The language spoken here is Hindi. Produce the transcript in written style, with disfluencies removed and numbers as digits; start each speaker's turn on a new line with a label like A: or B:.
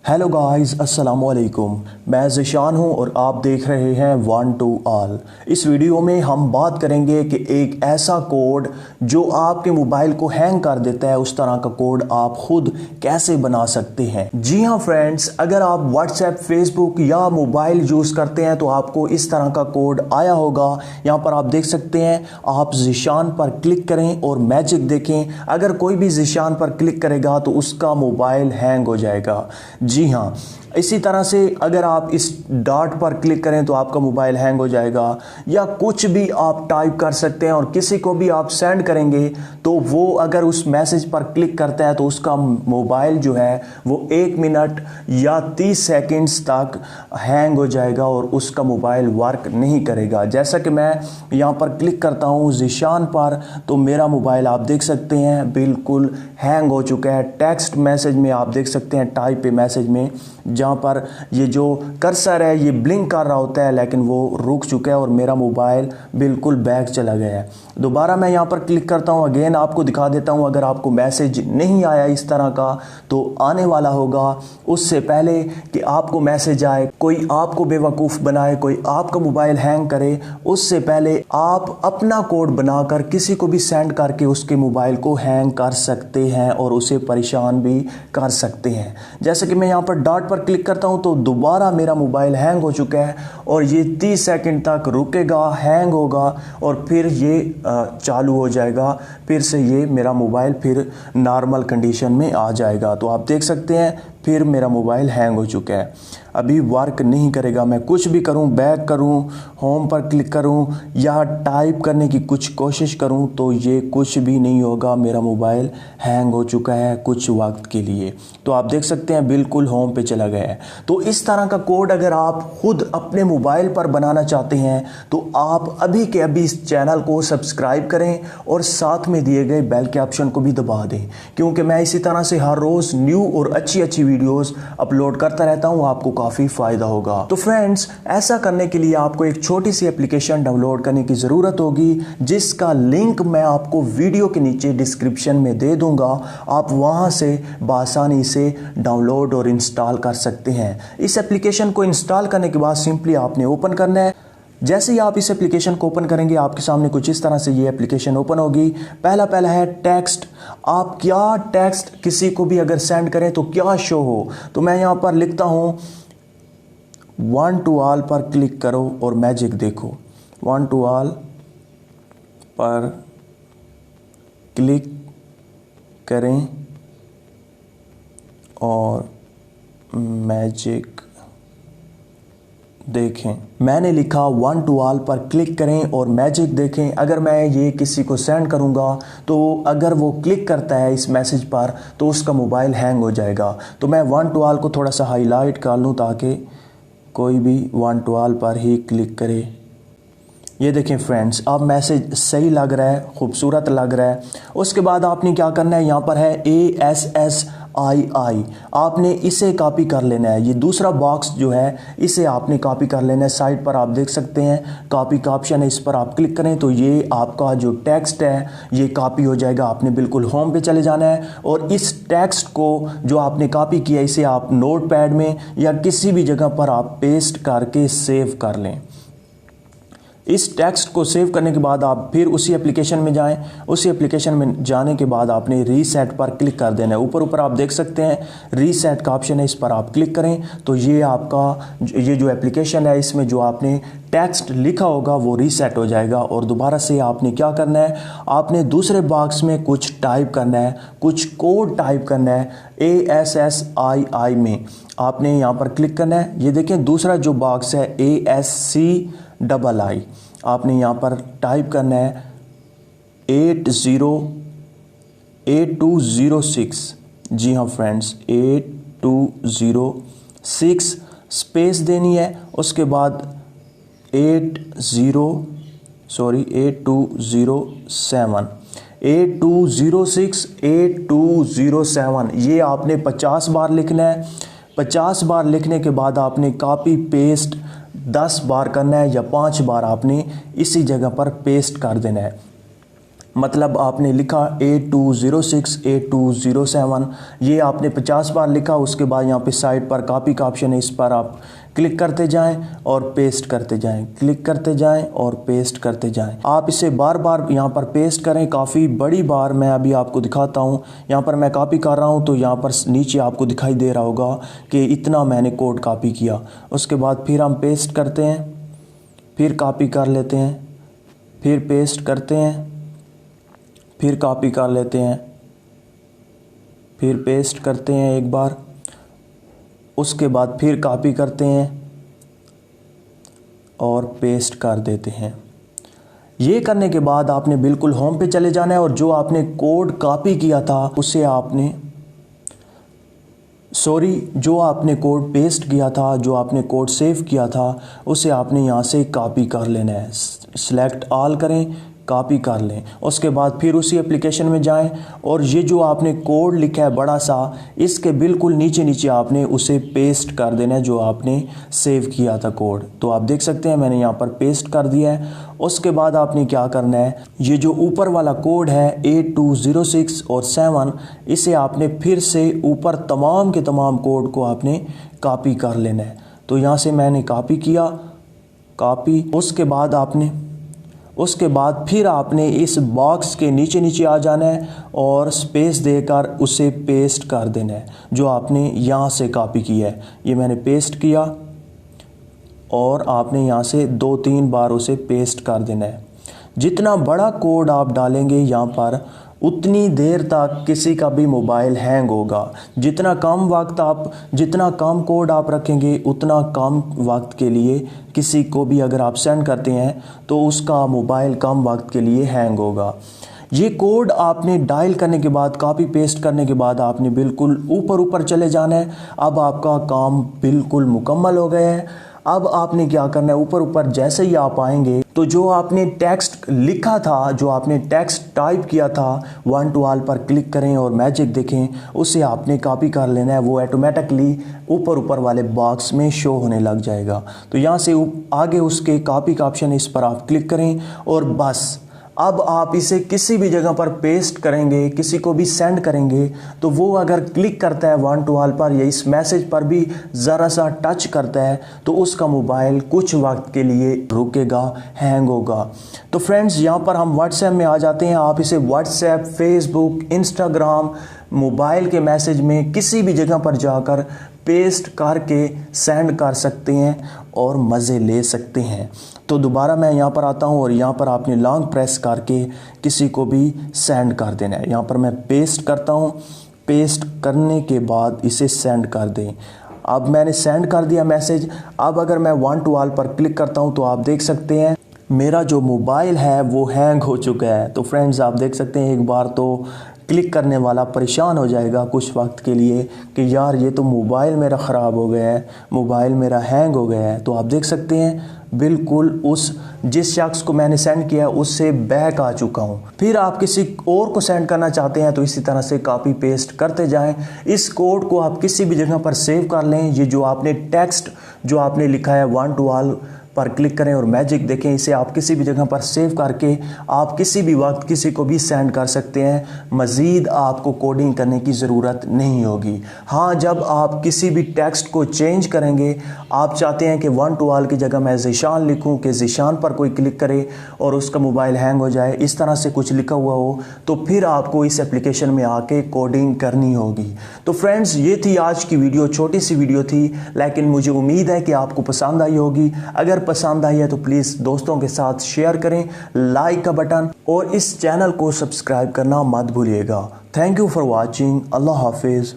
A: हेलो गाइस, अस्सलाम वालेकुम। मैं ज़िशान हूं और आप देख रहे हैं वन टू ऑल। इस वीडियो में हम बात करेंगे कि एक ऐसा कोड जो आपके मोबाइल को हैंग कर देता है, उस तरह का कोड आप खुद कैसे बना सकते हैं। जी हां फ्रेंड्स, अगर आप व्हाट्सएप, फेसबुक या मोबाइल यूज़ करते हैं तो आपको इस तरह का कोड आया होगा। यहाँ पर आप देख सकते हैं, आप ज़िशान पर क्लिक करें और मैजिक देखें। अगर कोई भी ज़िशान पर क्लिक करेगा तो उसका मोबाइल हैंग हो जाएगा। जी हाँ, इसी तरह से अगर आप इस डॉट पर क्लिक करें तो आपका मोबाइल हैंग हो जाएगा। या कुछ भी आप टाइप कर सकते हैं और किसी को भी आप सेंड करेंगे तो वो अगर उस मैसेज पर क्लिक करता है तो उसका मोबाइल जो है वो 1 मिनट या 30 सेकंड्स तक हैंग हो जाएगा और उसका मोबाइल वर्क नहीं करेगा। जैसा कि मैं यहाँ पर क्लिक करता हूँ ज़िशान पर तो मेरा मोबाइल आप देख सकते हैं बिल्कुल हैंग हो चुका है। टेक्स्ट मैसेज में आप देख सकते हैं, टाइप पे मैसेज में जहाँ पर ये जो कर्सर है ये ब्लिंक कर रहा होता है लेकिन वो रुक चुका है और मेरा मोबाइल बिल्कुल बैक चला गया है। दोबारा मैं यहाँ पर क्लिक करता हूँ, अगेन आपको दिखा देता हूँ। अगर आपको मैसेज नहीं आया इस तरह का तो आने वाला होगा। उससे पहले कि आपको मैसेज आए, कोई आपको बेवकूफ़ बनाए, कोई आपका मोबाइल हैंग करे, उससे पहले आप अपना कोड बनाकर किसी को भी सेंड करके उसके मोबाइल को हैंग कर सकते हैं और उसे परेशान भी कर सकते हैं। जैसे कि मैं यहाँ पर डॉट पर क्लिक करता हूँ तो दोबारा मेरा मोबाइल हैंग हो चुका है और ये 30 सेकंड तक रुकेगा, हैंग होगा और फिर ये चालू हो जाएगा। फिर से ये मेरा मोबाइल फिर नॉर्मल कंडीशन में आ जाएगा। तो आप देख सकते हैं फिर मेरा मोबाइल हैंग हो चुका है, अभी वर्क नहीं करेगा। मैं कुछ भी करूं, बैक करूं, होम पर क्लिक करूं या टाइप करने की कुछ कोशिश करूं तो ये कुछ भी नहीं होगा। मेरा मोबाइल हैंग हो चुका है कुछ वक्त के लिए। तो आप देख सकते हैं बिल्कुल होम पे चला गया है। तो इस तरह का कोड अगर आप खुद अपने मोबाइल पर बनाना चाहते हैं तो आप अभी के अभी इस चैनल को सब्सक्राइब करें और साथ में दिए गए बेल के ऑप्शन को भी दबा दें, क्योंकि मैं इसी तरह से हर रोज़ न्यू और अच्छी वीडियोस अपलोड करता रहता हूं। आपको काफ़ी फ़ायदा होगा। तो फ्रेंड्स, ऐसा करने के लिए आपको एक छोटी सी एप्लीकेशन डाउनलोड करने की ज़रूरत होगी, जिसका लिंक मैं आपको वीडियो के नीचे डिस्क्रिप्शन में दे दूंगा। आप वहां से बआसानी से डाउनलोड और इंस्टॉल कर सकते हैं। इस एप्लीकेशन को इंस्टॉल करने के बाद सिंपली आपने ओपन करना है। जैसे ही आप इस एप्लीकेशन को ओपन करेंगे आपके सामने कुछ इस तरह से ये एप्लीकेशन ओपन होगी। पहला है टेक्स्ट। आप क्या टेक्स्ट किसी को भी अगर सेंड करें तो क्या शो हो, तो मैं यहाँ पर लिखता हूँ वन टू ऑल पर क्लिक करो और मैजिक देखो। वन टू ऑल पर क्लिक करें और मैजिक देखें। मैंने लिखा वन टू ऑल पर क्लिक करें और मैजिक देखें। अगर मैं ये किसी को सेंड करूंगा तो अगर वो क्लिक करता है इस मैसेज पर तो उसका मोबाइल हैंग हो जाएगा। तो मैं वन टू ऑल को थोड़ा सा हाईलाइट कर लूँ ताकि कोई भी वन टू ऑल पर ही क्लिक करे। ये देखें फ्रेंड्स, अब मैसेज सही लग रहा है, खूबसूरत लग रहा है। उसके बाद आपने क्या करना है, यहाँ पर है ASSII, आपने इसे कॉपी कर लेना है। ये दूसरा बॉक्स जो है इसे आपने कॉपी कर लेना है। साइड पर आप देख सकते हैं कॉपी का ऑप्शन है, इस पर आप क्लिक करें तो ये आपका जो टेक्स्ट है ये कॉपी हो जाएगा। आपने बिल्कुल होम पे चले जाना है और इस टेक्स्ट को जो आपने कॉपी किया इसे आप नोटपैड में या किसी भी जगह पर आप पेस्ट करके सेव कर लें। इस टेक्स्ट को सेव करने के बाद आप फिर उसी एप्लीकेशन में जाएं। उसी एप्लीकेशन में जाने के बाद आपने रीसेट पर क्लिक कर देना है। ऊपर आप देख सकते हैं रीसेट का ऑप्शन है, इस पर आप क्लिक करें तो ये आपका ये जो एप्लीकेशन है इसमें जो आपने टेक्स्ट लिखा होगा वो रीसेट हो जाएगा। और दोबारा से आपने क्या करना है, आपने दूसरे बॉक्स में कुछ टाइप करना है, कुछ कोड टाइप करना है। ASSII में आपने यहाँ पर क्लिक करना है। ये देखें दूसरा जो बॉक्स है ASCII, आपने यहाँ पर टाइप करना है 8206। जी हाँ फ्रेंड्स, 8206 स्पेस देनी है। उसके बाद 8207 ये आपने 50 बार लिखना है। 50 बार लिखने के बाद आपने कॉपी पेस्ट 10 बार करना है या 5 बार आपने इसी जगह पर पेस्ट कर देना है। मतलब आपने लिखा 8206 8207, ये आपने 50 बार लिखा। उसके बाद यहाँ पे साइड पर कॉपी का ऑप्शन है, इस पर आप क्लिक करते जाएं और पेस्ट करते जाएं, क्लिक करते जाएं और पेस्ट करते जाएं। आप इसे बार बार यहाँ पर पेस्ट करें, काफ़ी बड़ी बार। मैं अभी आपको दिखाता हूँ, यहाँ पर मैं कॉपी कर रहा हूँ तो यहाँ पर नीचे आपको दिखाई दे रहा होगा कि इतना मैंने कोड कॉपी किया। उसके बाद फिर हम पेस्ट करते हैं, फिर कॉपी कर लेते हैं, फिर पेस्ट करते हैं, फिर कॉपी कर लेते हैं, फिर पेस्ट करते हैं एक बार, उसके बाद फिर कॉपी करते हैं और पेस्ट कर देते हैं। ये करने के बाद आपने बिल्कुल होम पे चले जाना है और जो आपने कोड कॉपी किया था उसे आपने जो आपने कोड पेस्ट किया था, जो आपने कोड सेव किया था, उसे आपने यहाँ से कॉपी कर लेना है। सिलेक्ट ऑल करें, कॉपी कर लें। उसके बाद फिर उसी एप्लीकेशन में जाएं और ये जो आपने कोड लिखा है बड़ा सा, इसके बिल्कुल नीचे नीचे आपने उसे पेस्ट कर देना है जो आपने सेव किया था कोड। तो आप देख सकते हैं मैंने यहाँ पर पेस्ट कर दिया है। उसके बाद आपने क्या करना है, ये जो ऊपर वाला कोड है 8206 और 7, इसे आपने फिर से ऊपर तमाम के तमाम कोड को आपने कॉपी कर लेना है। तो यहाँ से मैंने कॉपी किया, कॉपी। उसके बाद फिर आपने इस बॉक्स के नीचे नीचे आ जाना है और स्पेस देकर उसे पेस्ट कर देना है जो आपने यहाँ से कॉपी किया है। ये मैंने पेस्ट किया और आपने यहाँ से 2-3 बार उसे पेस्ट कर देना है। जितना बड़ा कोड आप डालेंगे यहाँ पर, उतनी देर तक किसी का भी मोबाइल हैंग होगा। जितना कम कोड आप रखेंगे, उतना कम वक्त के लिए किसी को भी अगर आप सेंड करते हैं तो उसका मोबाइल कम वक्त के लिए हैंग होगा। ये कोड आपने डायल करने के बाद, कॉपी पेस्ट करने के बाद आपने बिल्कुल ऊपर चले जाना है। अब आपका काम बिल्कुल मुकम्मल हो गया है। अब आपने क्या करना है, ऊपर जैसे ही आप आएंगे तो जो आपने टेक्स्ट लिखा था, जो आपने टेक्स्ट टाइप किया था, वन टू ऑल पर क्लिक करें और मैजिक देखें, उसे आपने कॉपी कर लेना है। वो ऑटोमेटिकली ऊपर वाले बॉक्स में शो होने लग जाएगा। तो यहाँ से आगे उसके कॉपी का ऑप्शन है, इस पर आप क्लिक करें और बस अब आप इसे किसी भी जगह पर पेस्ट करेंगे, किसी को भी सेंड करेंगे तो वो अगर क्लिक करता है वन टू ऑल पर या इस मैसेज पर भी ज़रा सा टच करता है तो उसका मोबाइल कुछ वक्त के लिए रुकेगा, हैंग होगा। तो फ्रेंड्स, यहाँ पर हम व्हाट्सएप में आ जाते हैं। आप इसे व्हाट्सएप, फेसबुक, इंस्टाग्राम, मोबाइल के मैसेज में किसी भी जगह पर जाकर पेस्ट करके सेंड कर सकते हैं और मज़े ले सकते हैं। तो दोबारा मैं यहाँ पर आता हूँ और यहाँ पर आपने लॉन्ग प्रेस करके किसी को भी सेंड कर देना है। यहाँ पर मैं पेस्ट करता हूँ, पेस्ट करने के बाद इसे सेंड कर दें। अब मैंने सेंड कर दिया मैसेज। अब अगर मैं वन टू ऑल पर क्लिक करता हूँ तो आप देख सकते हैं मेरा जो मोबाइल है वो हैंग हो चुका है। तो फ्रेंड्स, आप देख सकते हैं एक बार तो क्लिक करने वाला परेशान हो जाएगा कुछ वक्त के लिए कि यार ये तो मोबाइल मेरा ख़राब हो गया है, मोबाइल मेरा हैंग हो गया है। तो आप देख सकते हैं बिल्कुल जिस शख्स को मैंने सेंड किया उससे बैक आ चुका हूँ। फिर आप किसी और को सेंड करना चाहते हैं तो इसी तरह से कॉपी पेस्ट करते जाएं। इस कोड को आप किसी भी जगह पर सेव कर लें। ये जो आपने टेक्स्ट जो आपने लिखा है वन टू ऑल पर क्लिक करें और मैजिक देखें। इसे आप किसी भी जगह पर सेव करके आप किसी भी वक्त किसी को भी सेंड कर सकते हैं। मज़ीद आपको कोडिंग करने की ज़रूरत नहीं होगी। हाँ, जब आप किसी भी टेक्स्ट को चेंज करेंगे, आप चाहते हैं कि वन टू ऑल की जगह मैं ज़ीशान लिखूं कि ज़ीशान पर कोई क्लिक करे और उसका मोबाइल हैंग हो जाए, इस तरह से कुछ लिखा हुआ हो, तो फिर आपको इस एप्लीकेशन में आके कोडिंग करनी होगी। तो फ्रेंड्स, ये थी आज की वीडियो। छोटी सी वीडियो थी, लेकिन मुझे उम्मीद है कि आपको पसंद आई होगी। अगर पसंद आई है तो प्लीज़ दोस्तों के साथ शेयर करें, लाइक का बटन और इस चैनल को सब्सक्राइब करना मत भूलिएगा। Thank you for watching. Allah हाफिज़।